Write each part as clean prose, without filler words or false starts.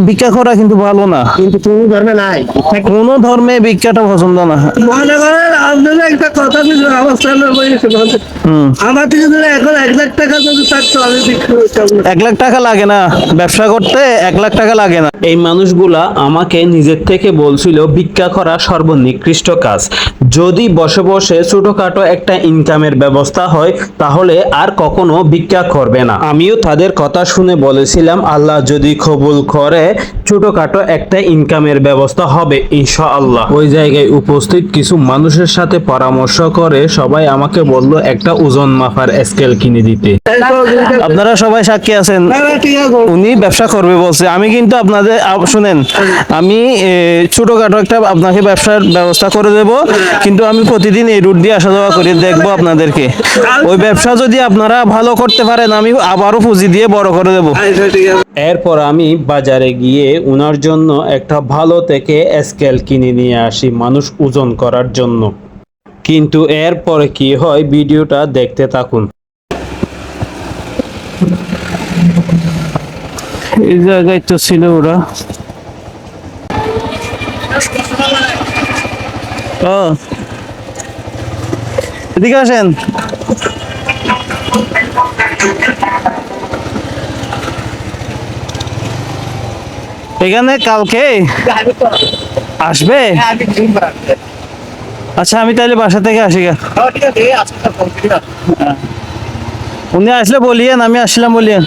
ভিক্ষা করা কিন্তু ভালো না, কিন্তু কোন ধর্মে নাই। কোন ধর্মে ভিক্ষাটা পছন্দ না। মনে করেন আপনাদের একটা কথা কিন্তু অবস্থা আমার থেকে যদি এখন 1,00,000 টাকা যদি থাকতো আমি ভিক্ষা করতাম না। 1 লাখ টাকা লাগে না ব্যবসা করতে, 1 লাখ টাকা লাগে না। এই মানুষগুলা আমাকে নিজের থেকে বলছিল ভিক্ষা করা সর্বনিকৃষ্ট কাজ, যদি বসে বসে ছোটখাটো একটা ইনকামের ব্যবস্থা হয় তাহলে আর কখনো ভিক্ষা করবে না। আমিও তাদের কথা শুনে বলেছিলাম আল্লাহ যদি কবুল করে ছোটখাটো একটা ইনকামের ব্যবস্থা হবে ইনশাআল্লাহ। ওই জায়গায় উপস্থিত কিছু মানুষের সাথে পরামর্শ করে সবাই আমাকে বলল একটা ওজন মাপার স্কেল কিনে দিতে। আপনারা সবাই সাক্ষী আছেন, উনি ব্যবসা করবে বলছে। আমি কিন্তু আপনাদের শুনেন, আমি ছোটখাটো একটা আপনাকে ব্যবসার ব্যবস্থা করে দেব, কিন্তু আমি প্রতিদিন এই রুট দিয়ে আসা যাওয়া করে দেখবো আপনাদেরকে। ওই ব্যবসা যদি আপনারা ভালো করতে পারেন আমি আবারও পুঁজি দিয়ে বড় করে দেব। এরপর আমি বাজারে গিয়ে ওনার জন্য একটা ভালো থেকে স্কেল কিনে নিয়ে আসি মানুষ ওজন করার জন্য। কিন্তু এরপরে কি হয় ভিডিওটা দেখতে থাকুন। এই জায়গায় তো ছিল ওরা। ও এদিকে আসেন। এখানে কালকে আসবে? আচ্ছা আমি তাহলে বাসা থেকে আসি গা। উনি আসলে বলিয়েন, আমি আসলাম বলিয়েন।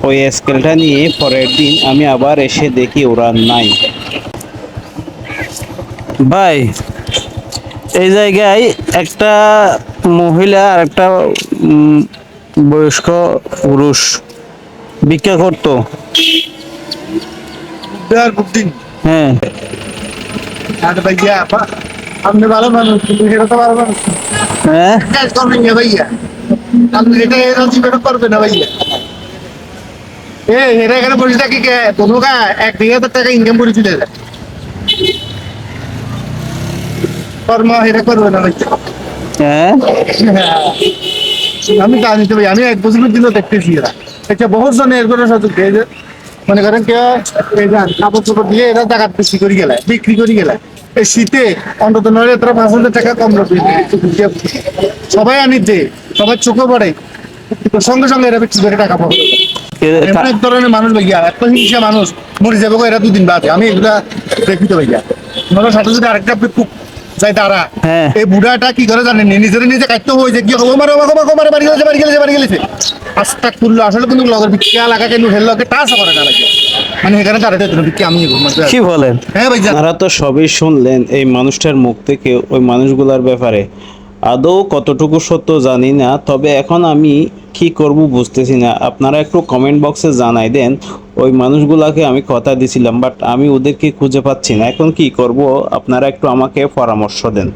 ওই স্কেলটা নিয়ে পরের দিন আমি আবার এসে দেখি ওরা নাই। ভাই এই জায়গায় একটা মহিলা আর একটা বয়স্ক পুরুষ ভিক্ষা করতো। হ্যাঁ আপনি ভালো মানুষ, এটা তো ভালো মানুষ। হ্যাঁ করবেন না ভাইয়া, আপনি এটা করবেন না ভাইয়া। এরা এখানে বসে থাকি কে তনুকা 1,000 টাকা ইনকাম করে চলে যায়। কর্ম এটা করবে না ভাইয়া। হ্যাঁ আমি জানি তো ভাই, আমি 1 বছরের জন্য দেখতেছি এরা এটা বহুত জনে এর করে সাথে মনে করেন কেউ এই যান কাপড় চোপড় দিয়ে এরা টাকা বেশি করে গেলে বিক্রি করে গেলে এই শীতে অন্তত নয় 5,000 টাকা কম লাগবে। সবাই আনি দে, সবাই চোখে পড়ে, সঙ্গে সঙ্গে এরা বিক্রি করে টাকা পাবে। এমন এক ধরনের মানুষ ভাইয়া, এত হিংসা মানুষ মরে যাবে এরা 2 দিন বাদে। আমি এগুলা দেখি তো ভাইয়া। ওনার সাথে যদি আরেকটা যাই তারা এই বুড়াটা কি করে জানেন, নিজের নিজে কাটতে হয়ে যে কি বাড়ি গেলেছে আস্তা খুললো। আসলে কিন্তু লগের ভিক্ষা লাগা কেন হেলকে টাচ করে না লাগে, মানে এখানে দাঁড়াতে ভিক্ষা আমি কি বলেন। হ্যাঁ ভাই আপনারা তো সবই শুনলেন এই মানুষটার মুখ থেকে ওই মানুষগুলার ব্যাপারে। আদৌ কতটুকু সত্য জানি না, তবে এখন আমি কি করব বুঝতেছি না। আপনারা একটু কমেন্ট বক্সে জানাই দেন। ওই মানুষগুলাকে আমি কথা দিছিলাম বাট আমি ওদেরকে খুঁজে পাচ্ছি না, এখন কি করব আপনারা একটু আমাকে পরামর্শ দেন।